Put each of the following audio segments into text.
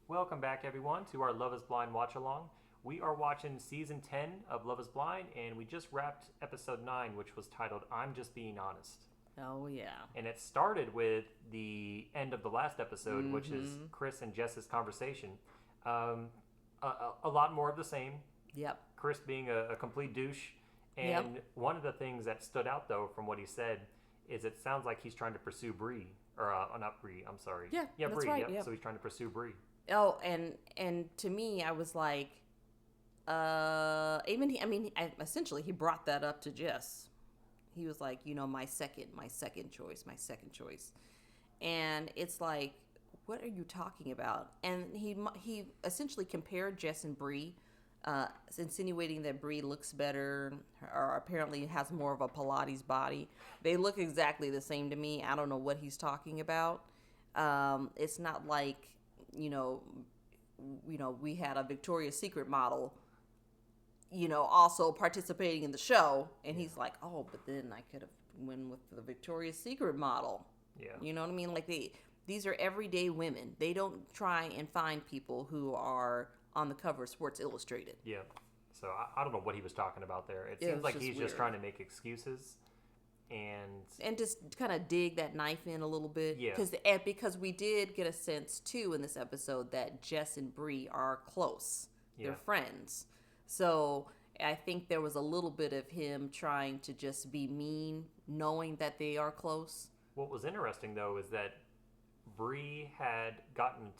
Welcome back, everyone, to our Love is Blind watch along. We are watching season 10 of Love is Blind, and we just wrapped episode 9, which was titled I'm Just Being Honest. Oh, yeah. And it started with the end of the last episode, which is Chris and Jess's conversation. A lot more of the same. Yep. Chris being a complete douche. And one of the things that stood out, though, from what he said, is it sounds like he's trying to pursue Bree. Or, not Bree, I'm sorry. Yeah, that's Bree. right. Yep. Yep. So he's trying to pursue Bree. Oh, and to me, I was like, essentially, he brought that up to Jess. He was like, my second choice. And it's like, what are you talking about? And he essentially compared Jess and Bree, insinuating that Bree looks better or apparently has more of a Pilates body. They look exactly the same to me. I don't know what he's talking about. It's not like, we had a Victoria's Secret model, also participating in the show. And he's like, oh, but then I could have went with the Victoria's Secret model. Yeah. You know what I mean? Like these are everyday women. They don't try and find people who are on the cover of Sports Illustrated. Yeah. So I don't know what he was talking about there. It Yeah, seems like he's weird. just trying to make excuses. And just kind of dig that knife in a little bit. Yeah. Because we did get a sense, too, in this episode that Jess and Bree are close. Yeah. They're friends. So I think there was a little bit of him trying to just be mean, knowing that they are close. What was interesting, though, is that Bree had gotten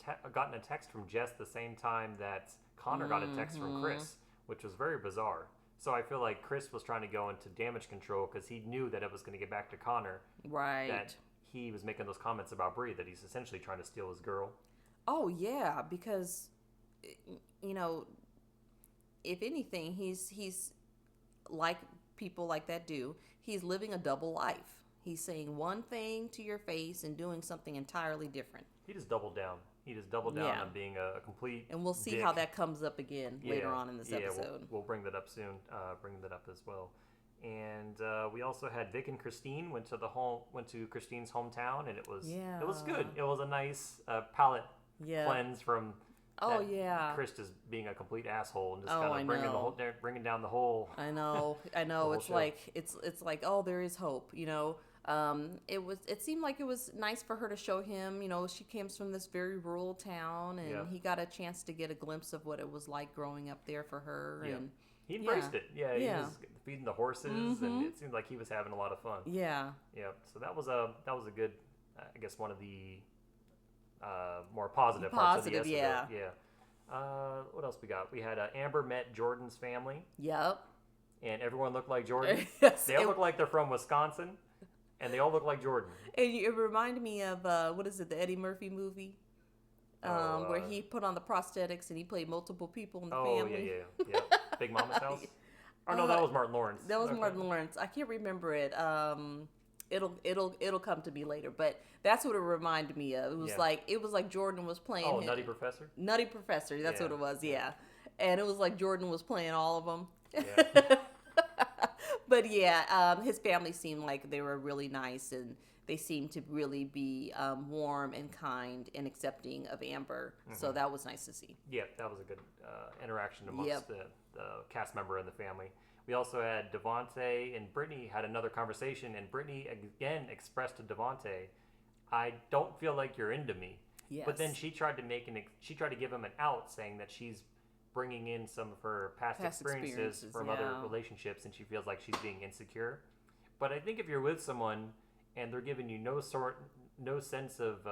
a text from Jess the same time that Connor got a text from Chris, which was very bizarre. So I feel like Chris was trying to go into damage control because he knew that it was going to get back to Connor. Right. That he was making those comments about Bree, that he's essentially trying to steal his girl. Oh, yeah, because, if anything, he's like people like that do. He's living a double life. He's saying one thing to your face and doing something entirely different. He just doubled down. On being a complete And we'll see dick. how that comes up again later on in this episode. We'll bring that up soon. Bring that up as well. And we also had Vic and Christine went to Christine's hometown, and it was good. It was a nice palate cleanse from Chris just being a complete asshole and just kind of bringing down the whole. I know. It's like it's like, oh, there is hope. It seemed like it was nice for her to show him. She comes from this very rural town, and he got a chance to get a glimpse of what it was like growing up there for her. Yeah. And he embraced it. Yeah, he was feeding the horses, and it seemed like he was having a lot of fun. Yeah. Yeah. So that was a good, I guess, one of the more positive parts of the episode. Yeah. What else we got? We had Amber met Jordan's family. Yep. And everyone looked like Jordan. Yes, they all look like they're from Wisconsin, and they all look like Jordan. And it reminded me of the Eddie Murphy movie, where he put on the prosthetics and he played multiple people in the family. Yeah. Big Mama's House. Or no, that was Martin Lawrence. That was Martin Lawrence. I can't remember it. It'll come to me later, but that's what it reminded me of. It was like Jordan was playing. Oh, Nutty Professor. Nutty Professor. That's what it was. Yeah, and it was like Jordan was playing all of them. Yeah. But his family seemed like they were really nice, and they seemed to really be warm and kind and accepting of Amber. So that was nice to see. Yeah, that was a good interaction amongst the cast member and the family. We also had Devontae and Brittany had another conversation, and Brittany again expressed to Devontae, "I don't feel like you're into me." Yes. But then she tried to give him an out, saying that she's bringing in some of her past experiences from other relationships, and she feels like she's being insecure. But I think if you're with someone and they're giving you no sense of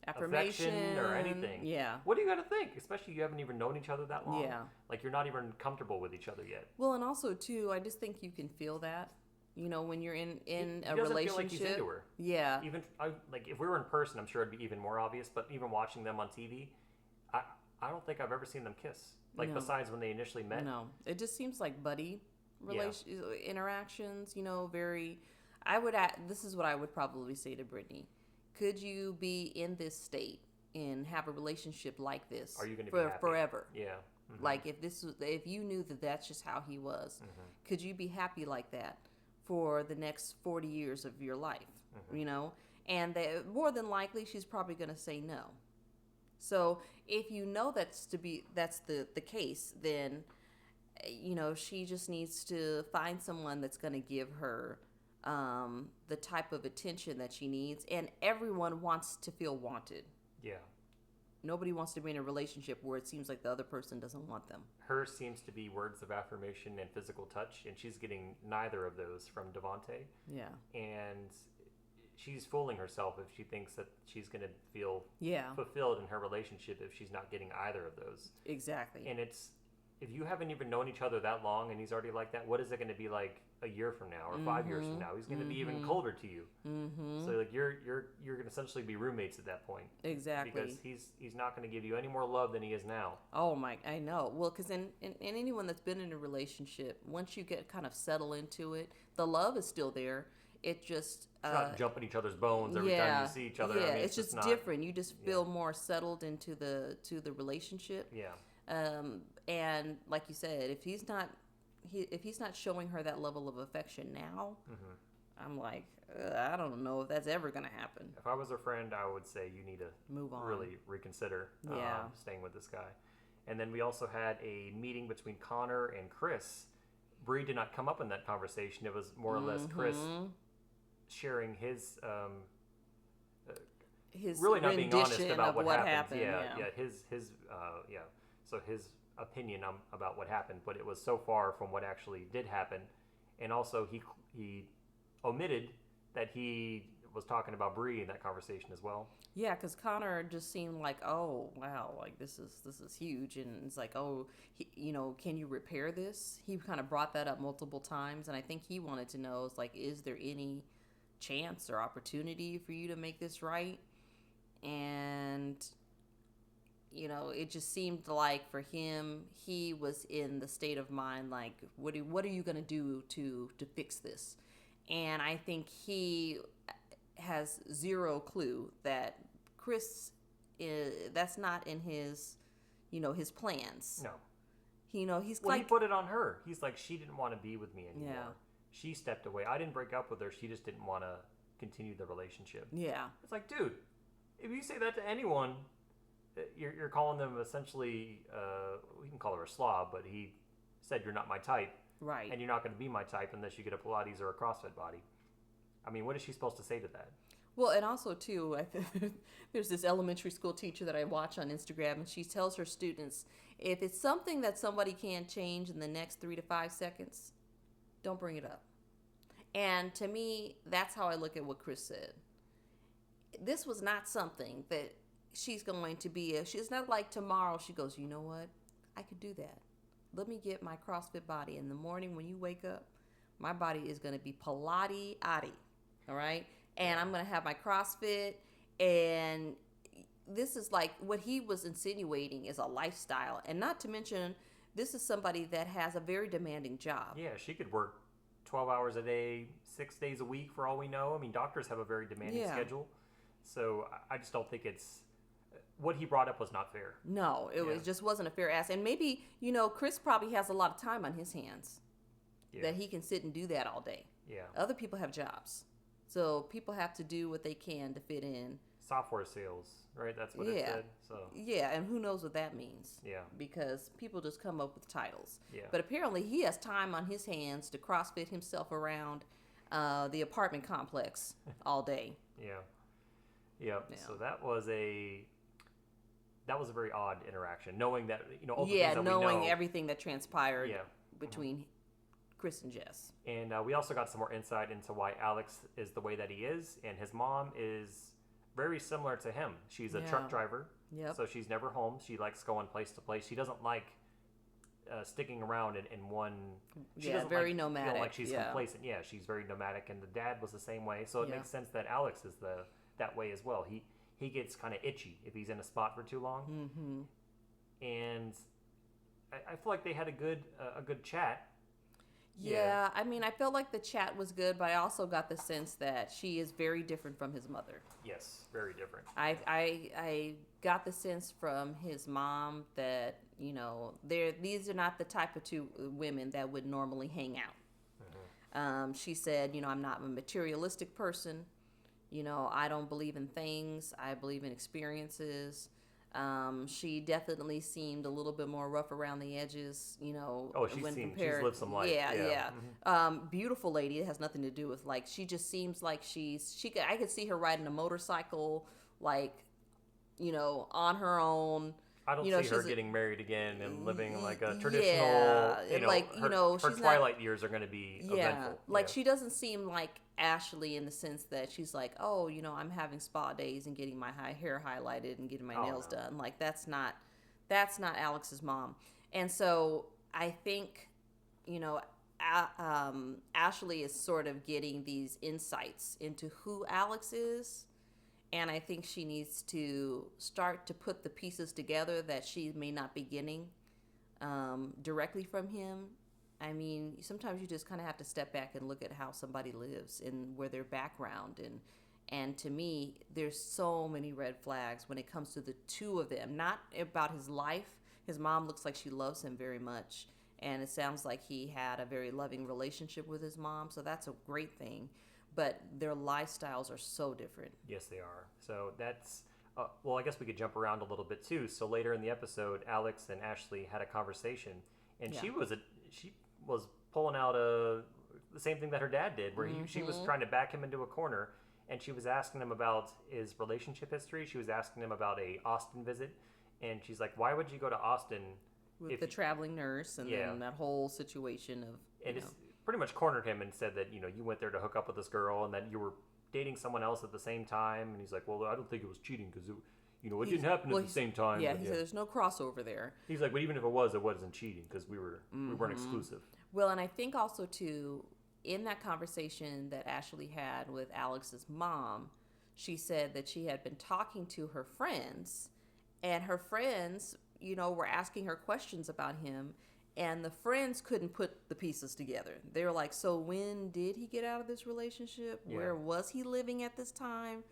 affection or anything, what do you got to think? Especially you haven't even known each other that long. Yeah, like you're not even comfortable with each other yet. Well, and also too, I just think you can feel that. When you're in a relationship. relationship. Feel like he's into her. Yeah. Even like if we were in person, I'm sure it'd be even more obvious. But even watching them on TV, I don't think I've ever seen them kiss. Besides when they initially met. No, it just seems like buddy interactions. Very. This is what I would probably say to Brittany. Could you be in this state and have a relationship like this? Are you going to be happy? Forever? Yeah. Mm-hmm. Like if you knew that that's just how he was, could you be happy like that for the next 40 years of your life? And more than likely, she's probably going to say no. So if you know that's the case, then she just needs to find someone that's going to give her the type of attention that she needs. And everyone wants to feel wanted. Yeah. Nobody wants to be in a relationship where it seems like the other person doesn't want them. Hers seems to be words of affirmation and physical touch, and she's getting neither of those from Devontae. Yeah. And she's fooling herself if she thinks that she's going to feel yeah. fulfilled in her relationship if she's not getting either of those. Exactly. And it's, if you haven't even known each other that long and he's already like that, what is it going to be like a year from now or 5 years from now? He's going to be even colder to you. So like you're going to essentially be roommates at that point. Exactly. Because he's not going to give you any more love than he is now. Oh my, I know. Well, because in anyone that's been in a relationship, once you get kind of settle into it, the love is still there. It just it's not jumping each other's bones every time you see each other. Yeah, I mean, it's just different. You just feel more settled into the relationship. Yeah. And like you said, if he's not showing her that level of affection now, I'm like, I don't know if that's ever gonna happen. If I was her friend, I would say you need to move on, really reconsider yeah. Staying with this guy. And then we also had a meeting between Connor and Chris. Bree did not come up in that conversation. It was more or less Chris sharing his really not being honest about what happened. Yeah, his So his opinion about what happened, but it was so far from what actually did happen. And also he omitted that he was talking about Bree in that conversation as well. Yeah, because Connor just seemed like, oh wow, like this is huge, and it's like, oh, can you repair this? He kind of brought that up multiple times, and I think he wanted to know, is like, is there any chance or opportunity for you to make this right? And it just seemed like for him, he was in the state of mind like, what are you going to do to fix this? And I think he has zero clue that Chris that's not in his his plans. No. He's he put it on her. He's like, she didn't want to be with me anymore. Yeah. She stepped away. I didn't break up with her. She just didn't want to continue the relationship. Yeah. It's like, dude, if you say that to anyone, you're calling them essentially, we can call her a slob, but he said you're not my type. Right. And you're not going to be my type unless you get a Pilates or a CrossFit body. I mean, what is she supposed to say to that? Well, and also, too, there's this elementary school teacher that I watch on Instagram, and she tells her students, if it's something that somebody can't change in the next 3 to 5 seconds, don't bring it up. And to me, that's how I look at what Chris said. This was not something that she's going to be, she's not like tomorrow she goes, you know what, I could do that. Let me get my CrossFit body. In the morning when you wake up, my body is going to be Pilates-ati, all right? And I'm going to have my CrossFit, and this is like what he was insinuating is a lifestyle. And not to mention, this is somebody that has a very demanding job. Yeah, she could work 12 hours a day, 6 days a week for all we know. I mean, doctors have a very demanding schedule. So I just don't think it's, what he brought up was not fair. No, it just wasn't a fair ask. And maybe, Chris probably has a lot of time on his hands that he can sit and do that all day. Yeah. Other people have jobs. So people have to do what they can to fit in. Software sales, right? That's what it said. So yeah, and who knows what that means. Yeah. Because people just come up with titles. Yeah. But apparently he has time on his hands to CrossFit himself around the apartment complex all day. Yeah. So that was a very odd interaction, knowing that all the things that knowing we know, everything that transpired between Chris and Jess. And we also got some more insight into why Alex is the way that he is, and his mom is very similar to him. She's a truck driver, so she's never home. She likes going place to place. She doesn't like sticking around in one. She doesn't very nomadic. Feel like she's complacent. Yeah, she's very nomadic, and the dad was the same way. So it makes sense that Alex is that way as well. He gets kind of itchy if he's in a spot for too long. Mm-hmm. And I feel like they had a good chat. Yeah, I mean, I felt like the chat was good, but I also got the sense that she is very different from his mother. Yes, very different. I got the sense from his mom that, these are not the type of two women that would normally hang out. Mm-hmm. She said, I'm not a materialistic person. I don't believe in things. I believe in experiences. She definitely seemed a little bit more rough around the edges, Oh, she's lived some life. Yeah, Yeah. yeah. Mm-hmm. Beautiful lady. It has nothing to do with like she just seems like I could see her riding a motorcycle, like on her own. I don't see her getting married again and living like a traditional. Yeah, like her she's twilight not. years are going to be Yeah, eventful. like she doesn't seem like Ashley in the sense that she's like, oh, I'm having spa days and getting my hair highlighted and getting my nails done. Like that's not Alex's mom. And so I think, Ashley is sort of getting these insights into who Alex is. And I think she needs to start to put the pieces together that she may not be getting directly from him. I mean, sometimes you just kind of have to step back and look at how somebody lives and where their background and to me, there's so many red flags when it comes to the two of them. Not about his life. His mom looks like she loves him very much, and it sounds like he had a very loving relationship with his mom, so that's a great thing. But their lifestyles are so different. Yes, they are. So that's well, I guess we could jump around a little bit too. So later in the episode, Alex and Ashley had a conversation, and she was pulling out the same thing that her dad did, where she was trying to back him into a corner, and she was asking him about his relationship history. She was asking him about a Austin visit, and she's like, "Why would you go to Austin with the traveling nurse and then that whole situation of it's pretty much cornered him and said that you went there to hook up with this girl and that you were dating someone else at the same time." And he's like, "Well, I don't think it was cheating because it didn't happen at the same time." Yeah, he said there's no crossover there. He's like, "But even if it wasn't cheating because we weren't exclusive." Well, and I think also too, in that conversation that Ashley had with Alex's mom, she said that she had been talking to her friends, and her friends, were asking her questions about him, and the friends couldn't put the pieces together. They were like, so when did he get out of this relationship? Yeah. Where was he living at this time?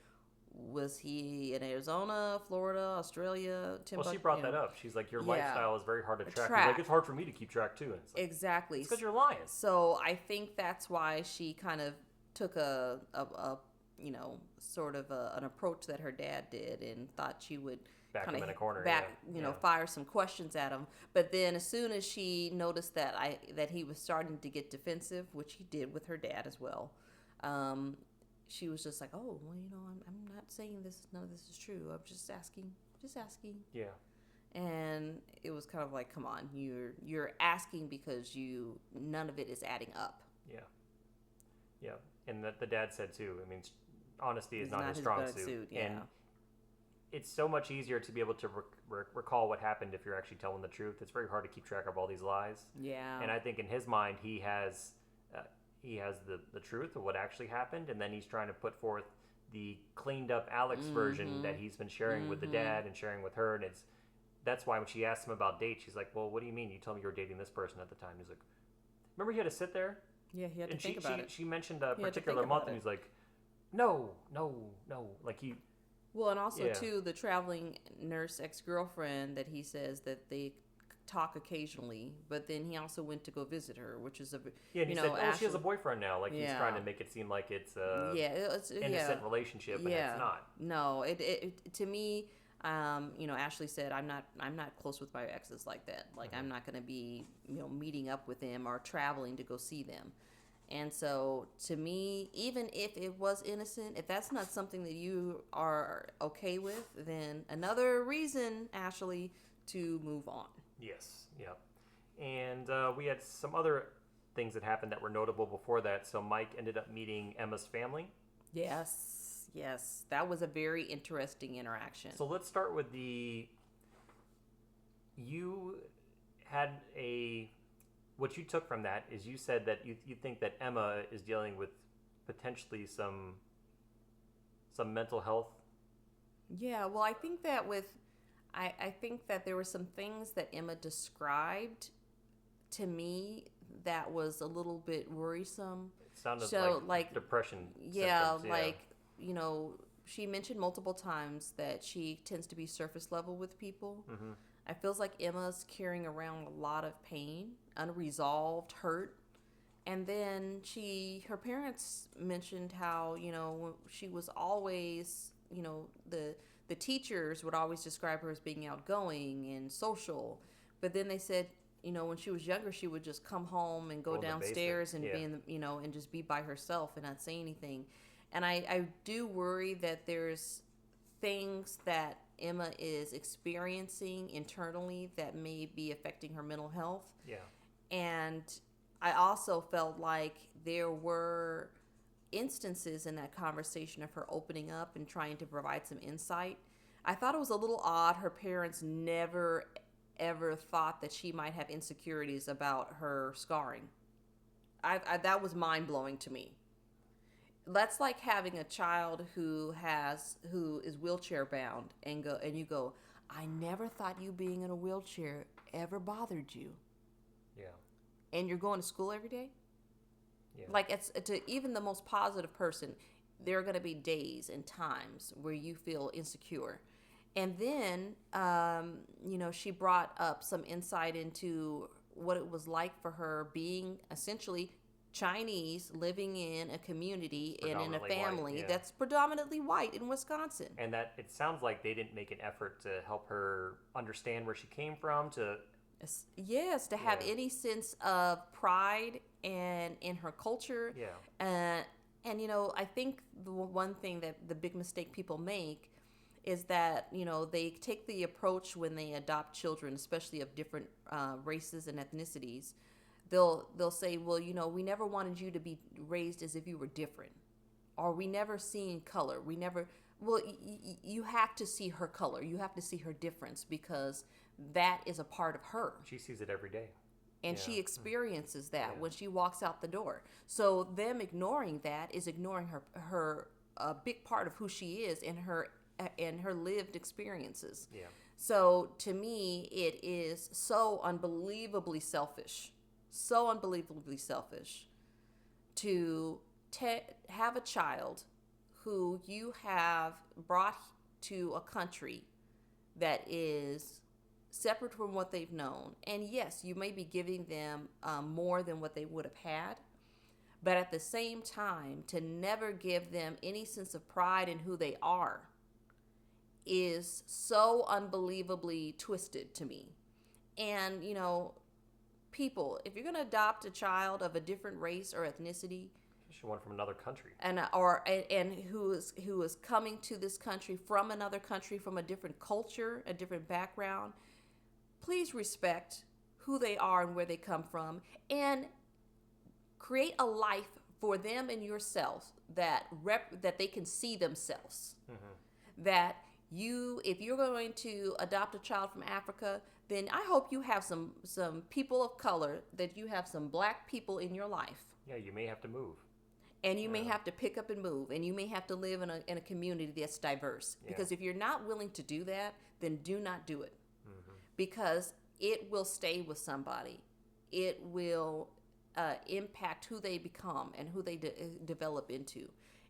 Was he in Arizona, Florida, Australia, Timbuktu? Well, she brought that up. She's like, your lifestyle is very hard to track. He's like, it's hard for me to keep track too. And it's like, exactly. It's because you're lying. So I think that's why she kind of took an approach that her dad did and thought she would back him in a corner, fire some questions at him. But then as soon as she noticed that he was starting to get defensive, which he did with her dad as well, she was just like, "Oh, well, I'm not saying this. None of this is true. I'm just asking. Yeah. And it was kind of like, come on, you're asking because none of it is adding up. Yeah. Yeah, and the dad said too. I mean, honesty is not his strong suit. Yeah. And it's so much easier to be able to recall what happened if you're actually telling the truth. It's very hard to keep track of all these lies. Yeah. And I think in his mind, he has the truth of what actually happened, and then he's trying to put forth the cleaned up Alex version that he's been sharing with the dad and sharing with her. And that's why when she asked him about dates, she's like, "Well, what do you mean? You told me you were dating this person at the time." He's like, "Remember he had to sit there?" Yeah, he had to think about it. She mentioned a particular month, and he's like, no. Like he... Well, and also, too, the traveling nurse ex-girlfriend that he says that they talk occasionally, but then he also went to go visit her, which is and he said, she has a boyfriend now. Like, he's trying to make it seem like it's it's innocent relationship, and it's not. No, it to me... Ashley said, I'm not close with my exes like that. Like, I'm not going to be, meeting up with them or traveling to go see them. And so, to me, even if it was innocent, if that's not something that you are okay with, then another reason, Ashley, to move on. Yes, yeah. And we had some other things that happened that were notable before that. So Mike ended up meeting Emma's family. Yes, that was a very interesting interaction. So let's start with what you took from that is you said that you think that Emma is dealing with potentially some mental health. Yeah, well, I think that I think that there were some things that Emma described to me that was a little bit worrisome. It sounded like depression symptoms. Yeah, like, she mentioned multiple times that she tends to be surface level with people. Mm-hmm. I feels like Emma's carrying around a lot of pain, unresolved hurt. And then her parents mentioned how, she was always, the the teachers would always describe her as being outgoing and social. But then they said, when she was younger, she would just come home and go downstairs and be in the, and just be by herself and not say anything. And I do worry that there's things that Emma is experiencing internally that may be affecting her mental health. Yeah. And I also felt like there were instances in that conversation of her opening up and trying to provide some insight. I thought it was a little odd. Her parents never ever thought that she might have insecurities about her scarring. That was mind-blowing to me. That's like having a child who is wheelchair bound and you go, I never thought you being in a wheelchair ever bothered you. Yeah. And you're going to school every day? Yeah. Like, it's to even the most positive person, there are going to be days and times where you feel insecure. And then, she brought up some insight into what it was like for her being essentially Chinese, living in a community and in a family that's predominantly white in Wisconsin. And that it sounds like they didn't make an effort to help her understand where she came from, to have any sense of pride and in her culture. Yeah. And I think the one thing that the big mistake people make is that they take the approach when they adopt children, especially of different races and ethnicities. They'll say, well, we never wanted you to be raised as if you were different, or we never seen color. We never. Well, you have to see her color. You have to see her difference, because that is a part of her. She sees it every day. And she experiences that when she walks out the door. So them ignoring that is ignoring her a big part of who she is and her lived experiences. Yeah. So to me, it is so unbelievably selfish to have a child who you have brought to a country that is separate from what they've known. And yes, you may be giving them more than what they would have had, but at the same time, to never give them any sense of pride in who they are is so unbelievably twisted to me. And, people, if you're going to adopt a child of a different race or ethnicity, especially one from another country, and who is coming to this country from another country, from a different culture, a different background, please respect who they are and where they come from, and create a life for them and yourself that they can see themselves. Mm-hmm. That if you're going to adopt a child from Africa, then I hope you have some people of color, that you have some black people in your life. Yeah, you may have to move. And you may have to pick up and move, and you may have to live in a community that's diverse. Yeah. Because if you're not willing to do that, then do not do it. Mm-hmm. Because it will stay with somebody. It will impact who they become and who they develop into.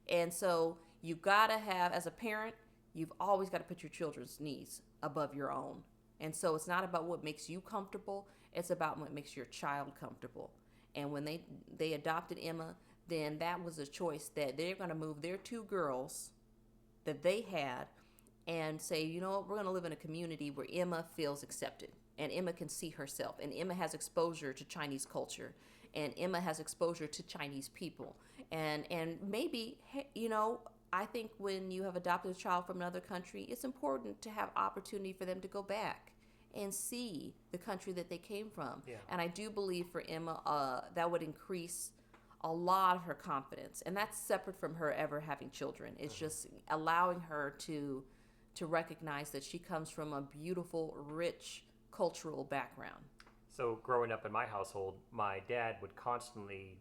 And so you've got to have, as a parent, you've always got to put your children's needs above your own. And so it's not about what makes you comfortable. It's about what makes your child comfortable. And when they adopted Emma, then that was a choice that they're going to move their two girls that they had and say, you know what, we're going to live in a community where Emma feels accepted and Emma can see herself, and Emma has exposure to Chinese culture, and Emma has exposure to Chinese people. And maybe, I think when you have adopted a child from another country, it's important to have opportunity for them to go back and see the country that they came from. Yeah. And I do believe for Emma, that would increase a lot of her confidence. And that's separate from her ever having children. It's just allowing her to recognize that she comes from a beautiful, rich cultural background. So growing up in my household, my dad would constantly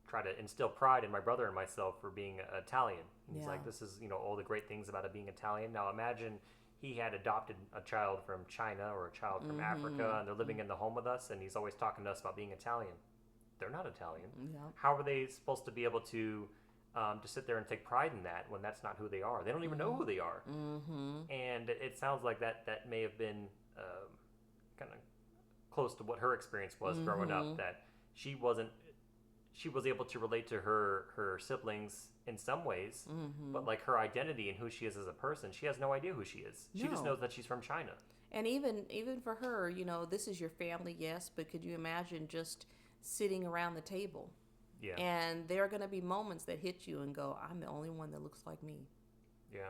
try to instill pride in my brother and myself for being Italian. He's like, this is, all the great things about it being Italian. Now imagine he had adopted a child from China or a child from Africa, and they're living in the home with us, and he's always talking to us about being Italian. They're not Italian. Yeah. How are they supposed to be able to sit there and take pride in that when that's not who they are? They don't even know who they are. Mm-hmm. And it sounds like that may have been kind of close to what her experience was growing up, that she wasn't she was able to relate to her siblings in some ways, but like her identity and who she is as a person, she has no idea who she is. She just knows that she's from China. And even for her, this is your family, yes, but could you imagine just sitting around the table? Yeah. And there are going to be moments that hit you and go, I'm the only one that looks like me. Yeah.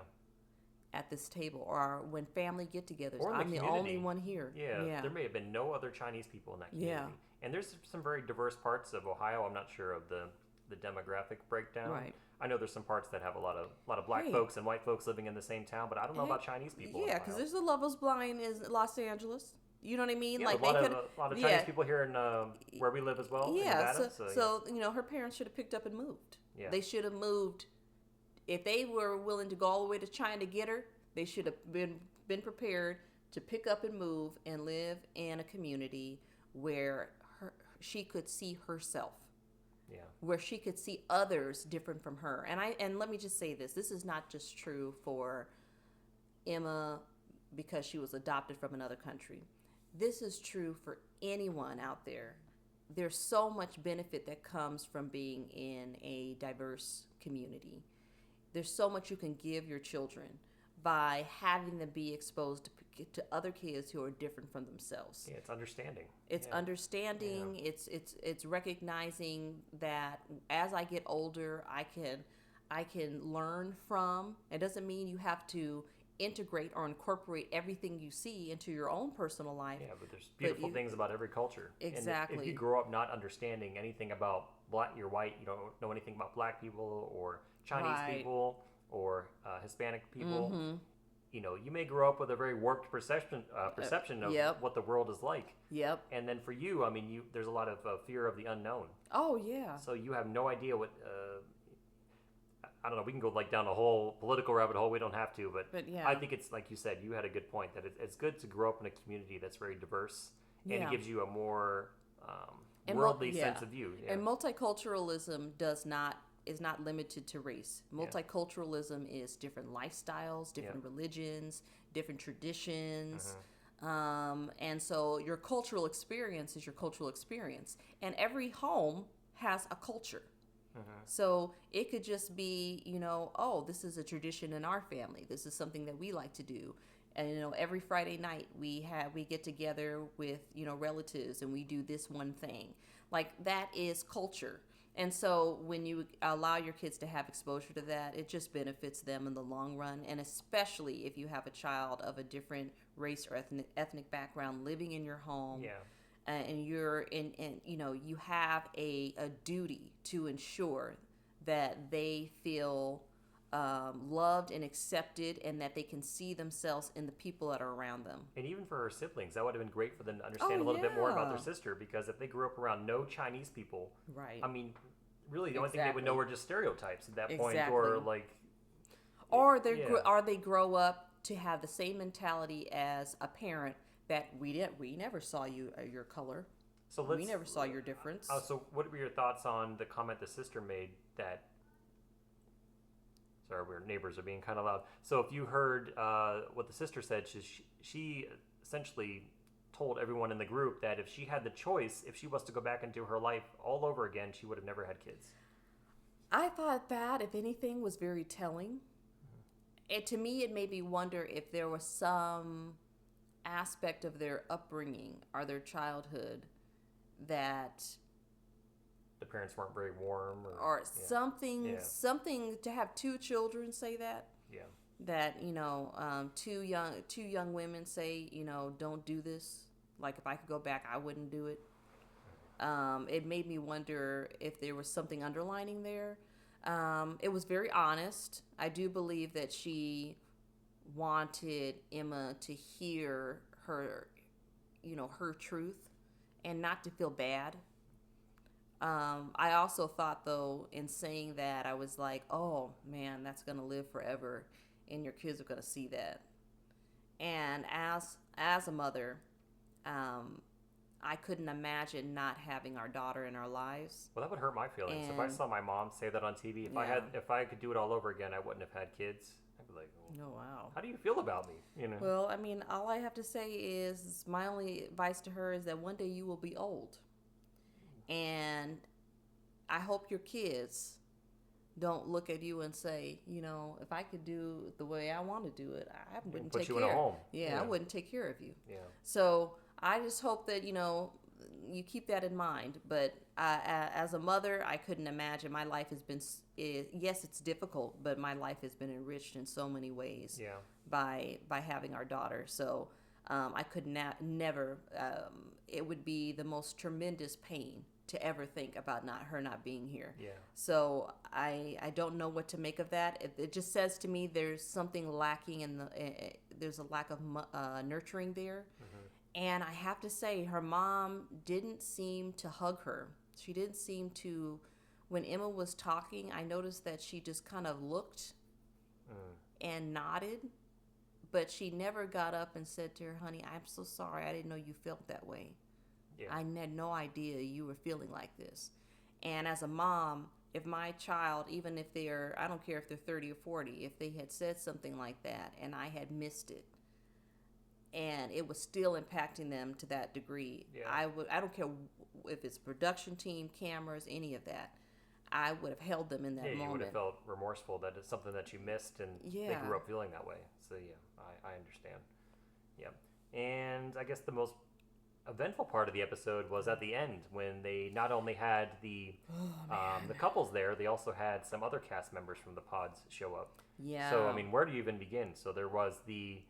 At this table, or when family get-togethers, I'm the community. only one here. Yeah, there may have been no other Chinese people in that community. Yeah. And there's some very diverse parts of Ohio. I'm not sure of the demographic breakdown. Right. I know there's some parts that have a lot of black folks and white folks living in the same town, but I don't know about Chinese people. Yeah, because there's the Love is Blind in Los Angeles. You know what I mean? Yeah, like a lot of Chinese people here in where we live as well. Yeah, in Nevada, so her parents should have picked up and moved. Yeah. They should have moved. If they were willing to go all the way to China to get her, they should have been prepared to pick up and move and live in a community where she could see herself. Yeah. Where she could see others different from her. And let me just say this. This is not just true for Emma because she was adopted from another country. This is true for anyone out there. There's so much benefit that comes from being in a diverse community. There's so much you can give your children by having them be exposed to other kids who are different from themselves. Yeah, it's understanding. It's understanding. Yeah. It's recognizing that as I get older, I can learn from. It doesn't mean you have to integrate or incorporate everything you see into your own personal life. Yeah, but there's beautiful things about every culture. Exactly. And if you grow up not understanding anything about you're white, you don't know anything about black people or Chinese people or Hispanic people, you may grow up with a very warped perception of what the world is like. Yep. And then for you, I mean, there's a lot of fear of the unknown. Oh yeah. So you have no idea what. I don't know. We can go down a whole political rabbit hole. We don't have to, but yeah. I think it's like you said. You had a good point that it's good to grow up in a community that's very diverse, and it gives you a more worldly sense of view. Yeah. And multiculturalism is not limited to race. Multiculturalism is different lifestyles, different religions, different traditions. And so your cultural experience is your cultural experience. And every home has a culture. So it could just be, this is a tradition in our family. This is something that we like to do. And, every Friday night we get together with, relatives and we do this one thing. Like that is culture. And so when you allow your kids to have exposure to that, it just benefits them in the long run. And especially if you have a child of a different race or ethnic background living in your home. Yeah. And you're you have a duty to ensure that they feel loved and accepted and that they can see themselves in the people that are around them. And even for her siblings, that would have been great for them to understand a little bit more about their sister, because if they grew up around no Chinese people, right? I mean, really the only thing they would know were just stereotypes at that point, or they grow up to have the same mentality as a parent that we never saw your color. So we never saw your difference. So what were your thoughts on the comment the sister made that? Sorry, our neighbors are being kind of loud. So if you heard what the sister said, she essentially told everyone in the group that if she had the choice, if she was to go back into her life all over again, she would have never had kids. I thought that, if anything, was very telling. To me, it made me wonder if there was some aspect of their upbringing or their childhood that the parents weren't very warm or something to have two children say that two young women say don't do this, like if I could go back I wouldn't do it. It made me wonder if there was something underlining there. It was very honest. I do believe that she wanted Emma to hear her truth and not to feel bad. I also thought, though, in saying that, I was like, oh man, that's gonna live forever and your kids are gonna see that. And as a mother, I couldn't imagine not having our daughter in our lives. Well, that would hurt my feelings. If I saw my mom say that on TV, if I could do it all over again, I wouldn't have had kids. I'd be like, oh wow, how do you feel about me? Well, I mean, all I have to say is my only advice to her is that one day you will be old, and I hope your kids don't look at you and say, if I could do it the way I want to do it, I wouldn't put take you care. in a home. Yeah, I wouldn't take care of you. Yeah. So I just hope that you keep that in mind. But as a mother, I couldn't imagine. My life has been, yes, it's difficult, but my life has been enriched in so many ways. Yeah. By having our daughter. So I could never. It would be the most tremendous pain to ever think about her not being here. Yeah. So I don't know what to make of that. It just says to me there's something lacking in there's a lack of nurturing there. Mm-hmm. And I have to say her mom didn't seem to hug her. She didn't seem to. When Emma was talking, I noticed that she just kind of looked and nodded, but she never got up and said to her, "Honey, I'm so sorry. I didn't know you felt that way. Yeah. I had no idea you were feeling like this." And as a mom, if my child, even if I don't care if they're 30 or 40, if they had said something like that and I had missed it and it was still impacting them to that degree, I don't care if it's production team, cameras, any of that, I would have held them in that moment. You would have felt remorseful that it's something that you missed and they grew up feeling that way. So I understand. Yeah. And I guess the most eventful part of the episode was at the end when they not only had the couples there, they also had some other cast members from the pods show up. Yeah. So where do you even begin? So there was the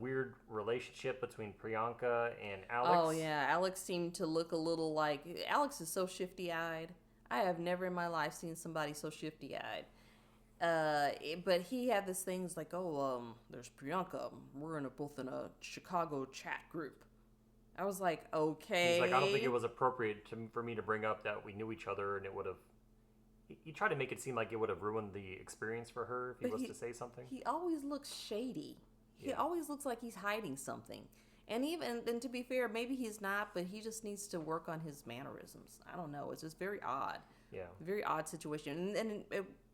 weird relationship between Priyanka and Alex. Oh yeah, Alex seemed to look a little like Alex is so shifty-eyed. I have never in my life seen somebody so shifty-eyed. But he had this thing like, there's Priyanka. We're both in a Chicago chat group. I was like, okay. He's like, I don't think it was appropriate for me to bring up that we knew each other, and it would have. He tried to make it seem like it would have ruined the experience for her if he was to say something. He always looks shady. He always looks like he's hiding something. And to be fair, maybe he's not, but he just needs to work on his mannerisms. I don't know. It's just very odd. Yeah. Very odd situation. And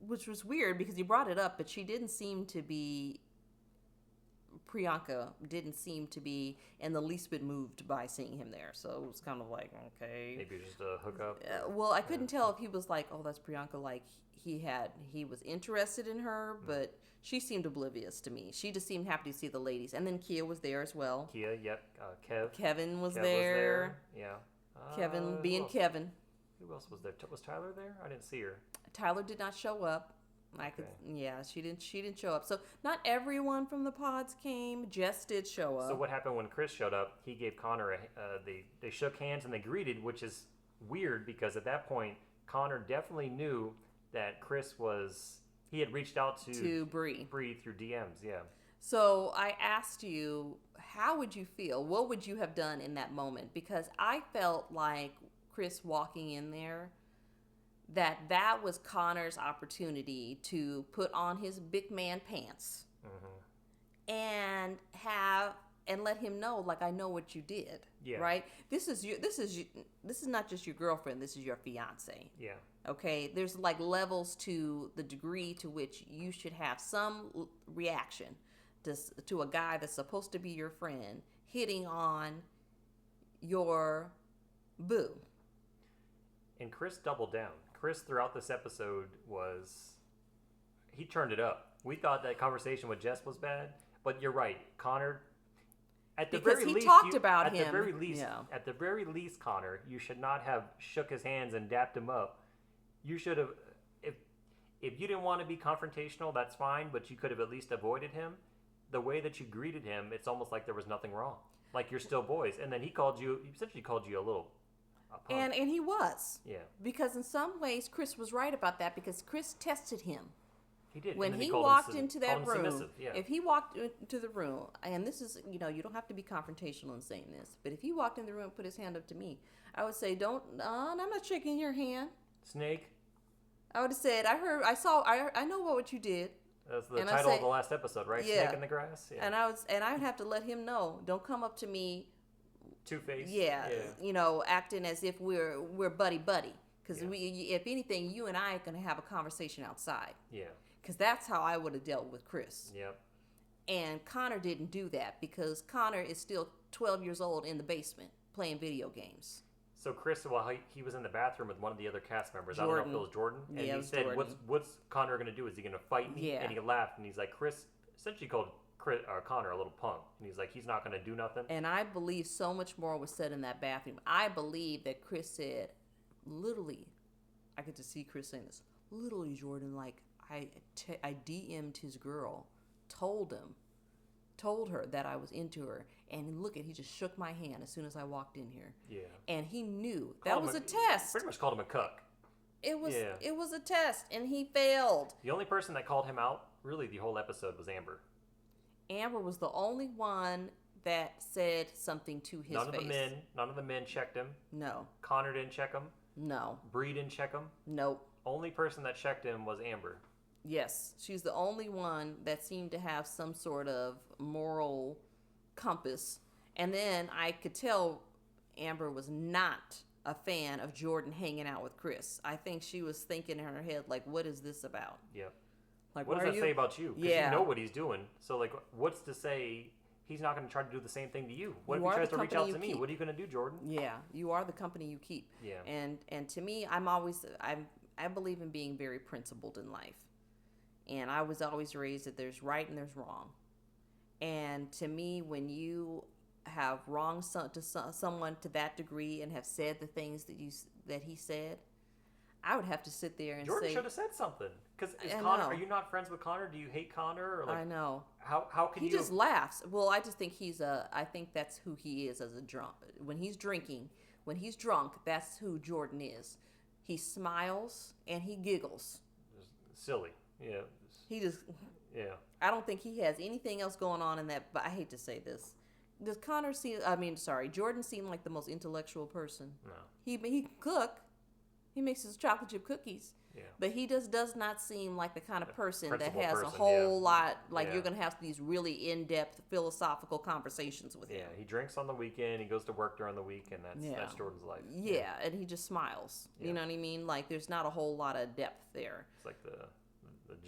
which was weird because you brought it up, but Priyanka didn't seem to be in the least bit moved by seeing him there. So it was kind of like, okay. Maybe just a hookup. Well, I couldn't tell if he was like, oh, that's Priyanka. Like he was interested in her, but she seemed oblivious to me. She just seemed happy to see the ladies. And then Kia was there as well. Kia, yep. Kevin was there. Yeah. Kevin being Kevin. Who else was there? Was Tyler there? I didn't see her. Tyler did not show up. She didn't show up. So not everyone from the pods came. Jess did show up. So what happened when Chris showed up? He gave Connor they shook hands and they greeted, which is weird because at that point Connor definitely knew that Chris he had reached out to Bree through DMs. Yeah. So I asked you, how would you feel? What would you have done in that moment? Because I felt like Chris walking in there, that was Connor's opportunity to put on his big man pants and let him know, like, I know what you did. Yeah. Right? This is not just your girlfriend, this is your fiance. Yeah. Okay? There's like levels to the degree to which you should have some reaction to a guy that's supposed to be your friend hitting on your boo. And Chris doubled down. Chris, throughout this episode, he turned it up. We thought that conversation with Jess was bad, but you're right. Connor, at the very least, at the very least, Connor, you should not have shook his hands and dapped him up. You should have, if you didn't want to be confrontational, that's fine, but you could have at least avoided him. The way that you greeted him, it's almost like there was nothing wrong. Like you're still boys. And then he essentially called you a little... And he was. Yeah. Because in some ways, Chris was right about that because Chris tested him. He did. When he walked into that room, if he walked into the room, and this is, you don't have to be confrontational in saying this, but if he walked in the room and put his hand up to me, I would say, I'm not shaking your hand. Snake. I would have said, I know what you did. That's the title of the last episode, right? Yeah. Snake in the grass. Yeah. And I would have to let him know, don't come up to me two-faced. Yeah, acting as if we're buddy-buddy. Because if anything, you and I are going to have a conversation outside. Yeah. Because that's how I would have dealt with Chris. Yep. And Connor didn't do that because Connor is still 12 years old in the basement playing video games. So Chris, while he was in the bathroom with one of the other cast members, Jordan. I don't know if it was Jordan, and he said, Jordan. "What's Connor gonna do? Is he gonna fight me?" Yeah. And he laughed, and he's like, Chris essentially called Connor a little punk, and he's like, he's not gonna do nothing. And I believe so much more was said in that bathroom. I believe that Chris said, literally, I get to see Chris saying this. Literally, Jordan, like I DM'd his girl, told her that I was into her, and look at, he just shook my hand as soon as I walked in here. Yeah. And he knew that was a test. Pretty much called him a cuck. It was a test, and he failed. The only person that called him out, really, the whole episode was Amber. Amber was the only one that said something to his face. None of the men checked him. No. Connor didn't check him. No. Bree didn't check him. Nope. Only person that checked him was Amber. Yes, she's the only one that seemed to have some sort of moral compass. And then I could tell Amber was not a fan of Jordan hanging out with Chris. I think she was thinking in her head, like, what is this about? Yep. Like, what does that say about you? Because Yeah. you know what he's doing. So, like, what's to say he's not going to try to do the same thing to you? What if he tries to reach out to me? What are you going to do, Jordan? Yeah, you are the company you keep. Yeah. And to me, I believe in being very principled in life. And I was always raised that there's right and there's wrong. And to me, when you have wronged someone to that degree and have said the things that he said, I would have to sit there and Jordan say, should have said something. Because are you not friends with Connor? Do you hate Connor? Or like, I know. How can he you? He just laughs. Well, I just think I think that's who he is as a drunk. When he's drinking, when he's drunk, that's who Jordan is. He smiles and he giggles. Silly. Yeah. He just. Yeah. I don't think he has anything else going on in that. But I hate to say this. Does Jordan seem like the most intellectual person? No. He can cook. He makes his chocolate chip cookies. Yeah. But he just does not seem like the kind of person that has a yeah. whole lot, like you're going to have these really in-depth philosophical conversations with him. Yeah, he drinks on the weekend, he goes to work during the week, and that's Jordan's life. Yeah, and he just smiles. Yeah. You know what I mean? Like, there's not a whole lot of depth there. It's like the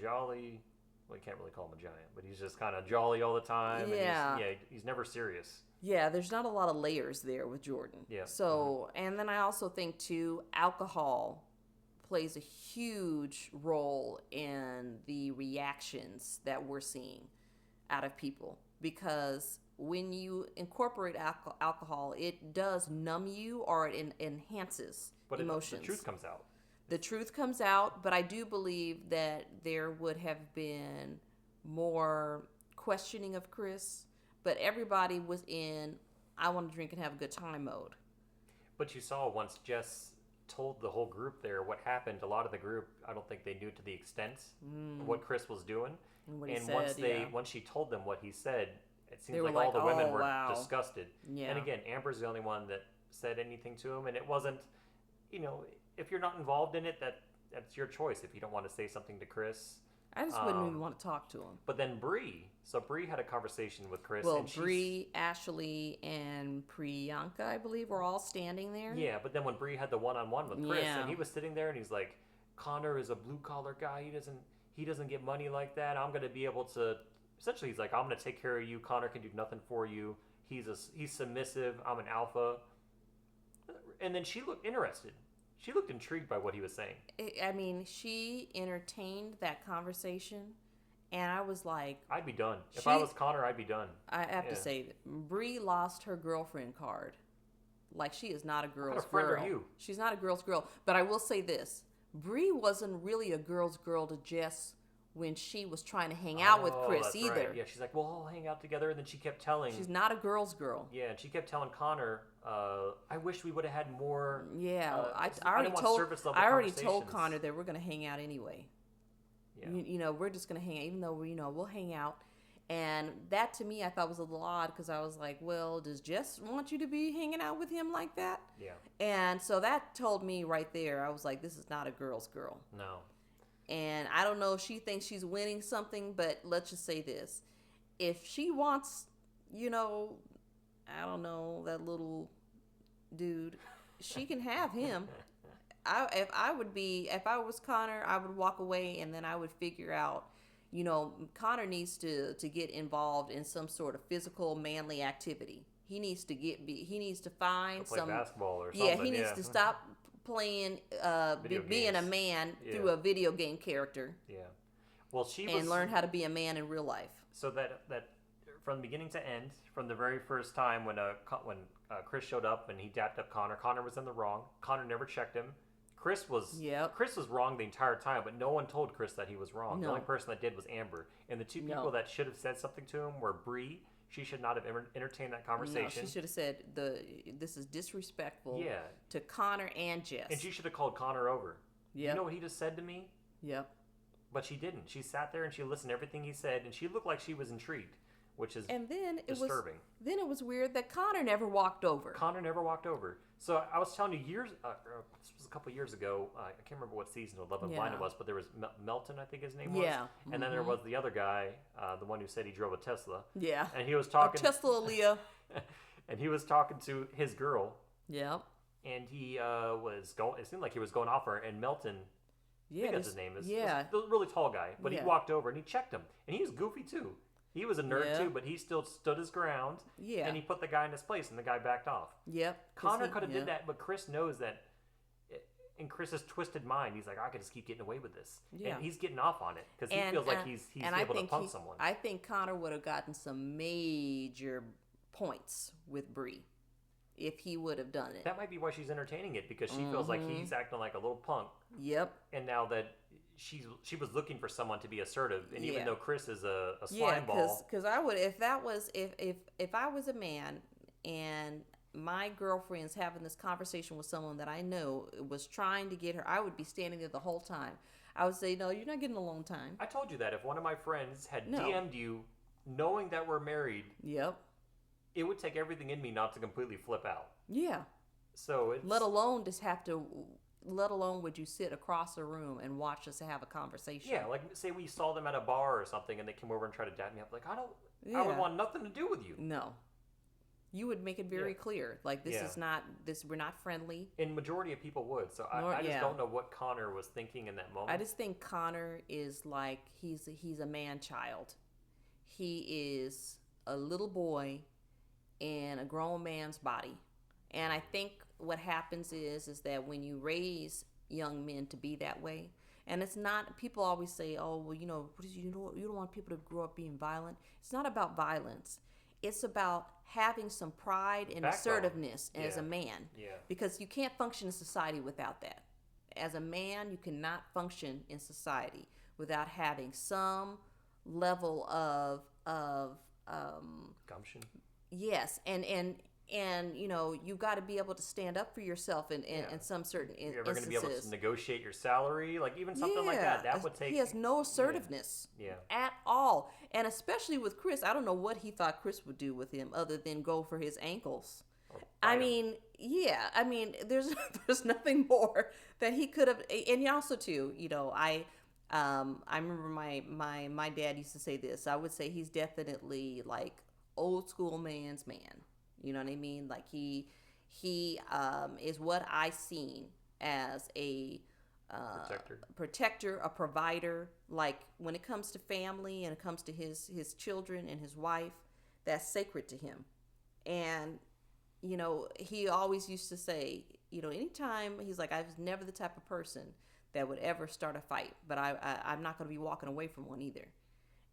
jolly, well, you can't really call him a giant, but he's just kind of jolly all the time. Yeah. And he's never serious. Yeah, there's not a lot of layers there with Jordan. Yeah. So, and then I also think, too, alcohol plays a huge role in the reactions that we're seeing out of people. Because when you incorporate alcohol, it does numb you or it enhances emotions. The truth comes out. The truth comes out, but I do believe that there would have been more questioning of Chris. But everybody was in, I want to drink and have a good time mode. But you saw once Jess told the whole group there what happened, a lot of the group, I don't think they knew to the extent of what Chris was doing. And once she told them what he said, it seems like all the women were disgusted. Yeah. And again, Amber's the only one that said anything to him. And it wasn't, if you're not involved in it, that's your choice. If you don't want to say something to Chris. I just wouldn't even want to talk to him. But then Bree had a conversation with Chris. Well, Bree, Ashley, and Priyanka, I believe, were all standing there. Yeah, but then when Bree had the one-on-one with Chris, and he was sitting there, and he's like, Connor is a blue-collar guy. He doesn't get money like that. I'm going to be able to... Essentially, he's like, I'm going to take care of you. Connor can do nothing for you. He's submissive. I'm an alpha. And then she looked interested. She looked intrigued by what he was saying. I mean, she entertained that conversation, and I was like... I'd be done. If I was Connor, I'd be done. I have to say, Bree lost her girlfriend card. Like, she is not a girl's girl. What kind of friend are you? She's not a girl's girl. But I will say this. Bree wasn't really a girl's girl to Jess when she was trying to hang out with Chris either. Right. Yeah, she's like, well, I'll hang out together. And then she kept telling... She's not a girl's girl. Yeah, and she kept telling Connor, I wish we would have had more... Yeah, I already told Connor that we're going to hang out anyway. Yeah. We're just going to hang out, even though, we'll hang out. And that, to me, I thought was a little odd because I was like, well, does Jess want you to be hanging out with him like that? Yeah. And so that told me right there, I was like, this is not a girl's girl. No. And I don't know if she thinks she's winning something, but let's just say this. If she wants, I don't know, that little dude, she can have him. If I was Connor, I would walk away and then I would figure out, Connor needs to get involved in some sort of physical, manly activity. he needs to he needs to find play some basketball or something. Yeah, he needs to stop playing being a man through a video game character. Yeah. Well, and learn how to be a man in real life. So that from beginning to end, from the very first time when Chris showed up and he dapped up Connor was in the wrong. Connor never checked him. Chris was wrong the entire time, but no one told Chris that he was wrong. No. The only person that did was Amber, and the two people that should have said something to him were Bree. She should not have entertained that conversation. No, she should have said this is disrespectful to Connor and Jess. And she should have called Connor over. Yeah. You know what he just said to me? Yep. But she didn't. She sat there and she listened to everything he said, and she looked like she was intrigued, which is disturbing. Then it was weird that Connor never walked over. So I was telling you this was a couple years ago. I can't remember what season of Love and Blind it was, but there was Melton, I think his name was. Yeah. And then there was the other guy, the one who said he drove a Tesla. Yeah. And he was talking. Tesla, Leah. And he was talking to his girl. Yeah. And he was going. It seemed like he was going off her, and Melton. I think that's his name. Is the really tall guy, but he walked over and he checked him, and he was goofy too. He was a nerd too, but he still stood his ground. Yeah. And he put the guy in his place, and the guy backed off. Yep. Connor could have did that, but Chris knows that. In Chris's twisted mind, he's like, I could just keep getting away with this. Yeah. And he's getting off on it because he feels like he's able to punk someone. I think Connor would have gotten some major points with Bree if he would have done it. That might be why she's entertaining it, because she feels like he's acting like a little punk. Yep. And now that she was looking for someone to be assertive, and even though Chris is a slime ball. Because I would, if I was a man and my girlfriend's having this conversation with someone that I know was trying to get her, I would be standing there the whole time. I would say, no, you're not getting alone time. I told you that if one of my friends had DM'd you knowing that we're married, it would take everything in me not to completely flip out. Yeah. So it's... Let alone would you sit across a room and watch us have a conversation. Yeah, like say we saw them at a bar or something and they came over and tried to dap me up. Like, I would want nothing to do with you. No. You would make it very clear, like this is not this. We're not friendly. And majority of people would. So I just don't know what Connor was thinking in that moment. I just think Connor is like he's a man child. He is a little boy in a grown man's body, and I think what happens is that when you raise young men to be that way, and it's not. People always say, "Oh, well, you don't want people to grow up being violent." It's not about violence. It's about having some pride and assertiveness as a man. Yeah. Because you can't function in society without that. As a man, you cannot function in society without having some level of gumption. Yes, and you've got to be able to stand up for yourself in some certain instances. You're ever going to be able to negotiate your salary, like even something like that. That would take. He has no assertiveness at all, and especially with Chris. I don't know what he thought Chris would do with him other than go for his ankles. There's nothing more that he could have. And also too, I remember my dad used to say this. I would say he's definitely like old school man's man. You know what I mean? Like he is what I seen as a protector, a provider. Like when it comes to family and it comes to his children and his wife, that's sacred to him. And he always used to say, anytime he's like, I was never the type of person that would ever start a fight, but I'm not going to be walking away from one either.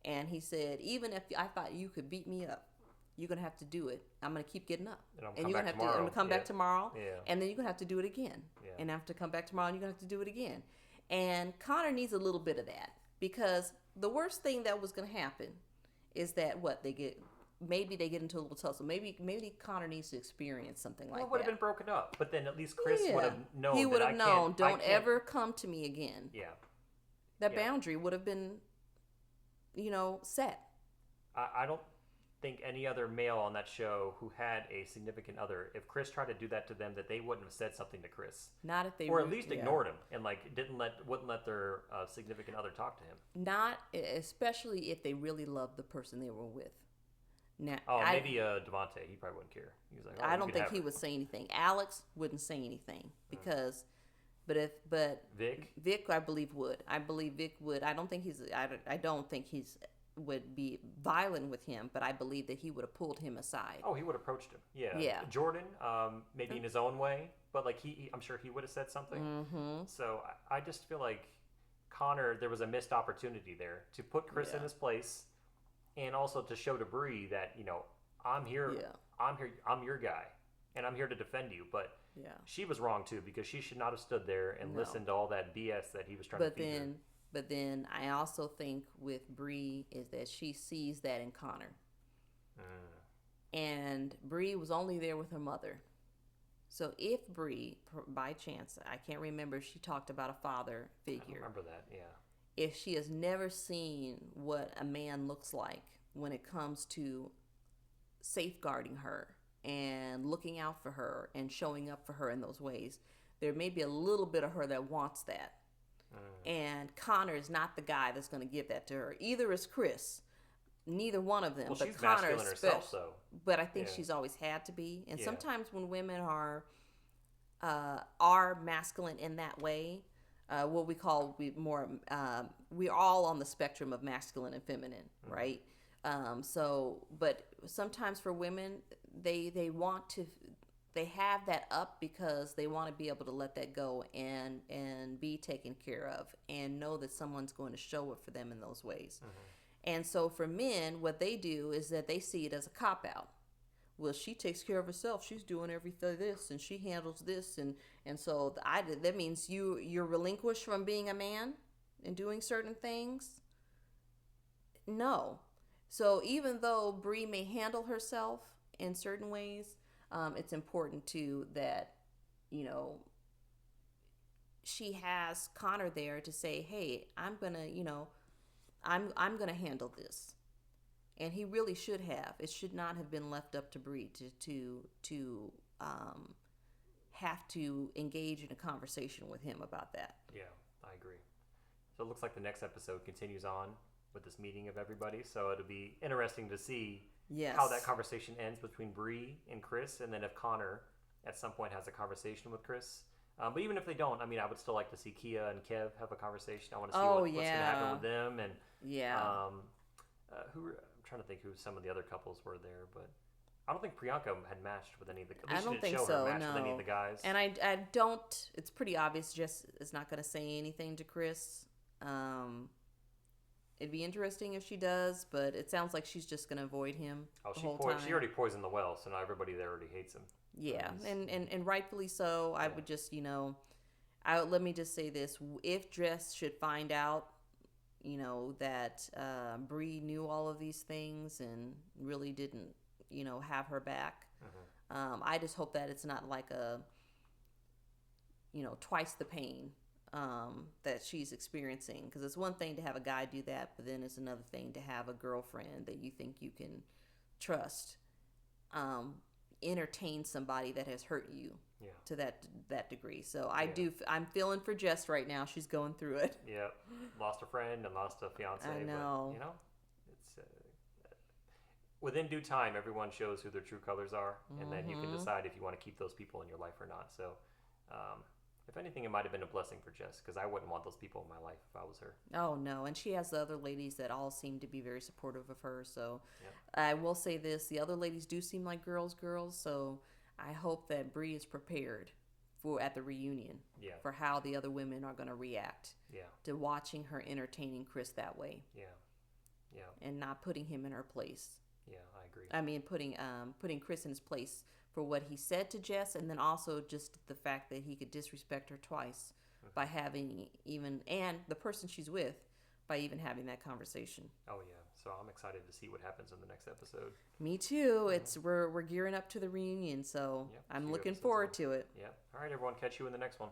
And he said, even if I thought you could beat me up, you're going to have to do it. I'm going to keep getting up. And you're going to have to come back tomorrow. Yeah. And then you're going to have to do it again. Yeah. And I have to come back tomorrow and you're going to have to do it again. And Connor needs a little bit of that, because the worst thing that was going to happen is that maybe they get into a little tussle. Maybe Connor needs to experience something like that. Well, it would have been broken up, but then at least Chris would have known. He would have known, don't ever come to me again. Yeah. That boundary would have been, set. I don't think any other male on that show who had a significant other, if Chris tried to do that to them, that they wouldn't have said something to Chris. Not if they or at least ignored him and wouldn't let their significant other talk to him. Not especially if they really loved the person they were with. Now, maybe Devontae, he probably wouldn't care. He was like, I don't think he would say anything. Alex wouldn't say anything because, but Vic, I believe would. I believe Vic would. I don't think he's would be violent with him, but I believe that he would have pulled him aside. Oh, he would have approached him. Yeah. Yeah. Jordan, maybe in his own way, but like I'm sure he would have said something. Mm-hmm. So I just feel like Connor, there was a missed opportunity there to put Chris in his place, and also to show to Bree that, you know, I'm here, I'm your guy, and I'm here to defend you. But she was wrong too, because she should not have stood there and listened to all that BS that he was trying to feed her. But then I also think with Bree is that she sees that in Connor. And Bree was only there with her mother. So if Bree, by chance, I can't remember if she talked about a father figure. I remember that, yeah. If she has never seen what a man looks like when it comes to safeguarding her and looking out for her and showing up for her in those ways, there may be a little bit of her that wants that. And Connor is not the guy that's going to give that to her. Either is Chris. Neither one of them. Well, but she's Connor masculine herself, though. But I think she's always had to be. And sometimes when women are masculine in that way, what we call we're all on the spectrum of masculine and feminine, right? But sometimes for women, they want to. They have that up because they want to be able to let that go and be taken care of and know that someone's going to show up for them in those ways. And so for men, what they do is that they see it as a cop-out. Well, she takes care of herself. She's doing everything this, and she handles this. And so that means you're relinquished from being a man and doing certain things? No. So even though Bree may handle herself in certain ways, it's important too that, you know, she has Connor there to say, hey, I'm gonna handle this. And he really should have. It should not have been left up to Bree to have to engage in a conversation with him about that. Yeah, I agree. So it looks like the next episode continues on with this meeting of everybody. So it'll be interesting to see how that conversation ends between Bree and Chris, and then if Connor at some point has a conversation with Chris. But even if they don't, I mean, I would still like to see Kia and Kev have a conversation. I want to see what's going to happen with them. And I'm trying to think who some of the other couples were there, but I don't think Priyanka had matched with any of the. I don't think so. With any of the guys. And I don't. It's pretty obvious. Jess is not going to say anything to Chris. It'd be interesting if she does, but it sounds like she's just going to avoid him the whole time. She already poisoned the well, so now everybody there already hates him. Yeah, and rightfully so. I would just, let me just say this. If Jess should find out, that Bree knew all of these things and really didn't, have her back, I just hope that it's not like a, twice the pain that she's experiencing. Because it's one thing to have a guy do that, but then it's another thing to have a girlfriend that you think you can trust entertain somebody that has hurt you to that degree. So I'm feeling for Jess right now. She's going through it. Yeah, lost a friend and lost a fiance. I know. But, it's within due time, everyone shows who their true colors are, and then you can decide if you want to keep those people in your life or not. So, if anything, it might have been a blessing for Jess, because I wouldn't want those people in my life if I was her. Oh, no. And she has the other ladies that all seem to be very supportive of her. So I will say this. The other ladies do seem like girls. So I hope that Bree is prepared at the reunion for how the other women are going to react to watching her entertaining Chris that way. Yeah. And not putting him in her place. Yeah, I agree. I mean, putting Chris in his place for what he said to Jess, and then also just the fact that he could disrespect her twice by having and the person she's with, by even having that conversation. Oh yeah, so I'm excited to see what happens in the next episode. Me too. We're gearing up to the reunion, so I'm looking forward to it. Yeah. All right, everyone, catch you in the next one.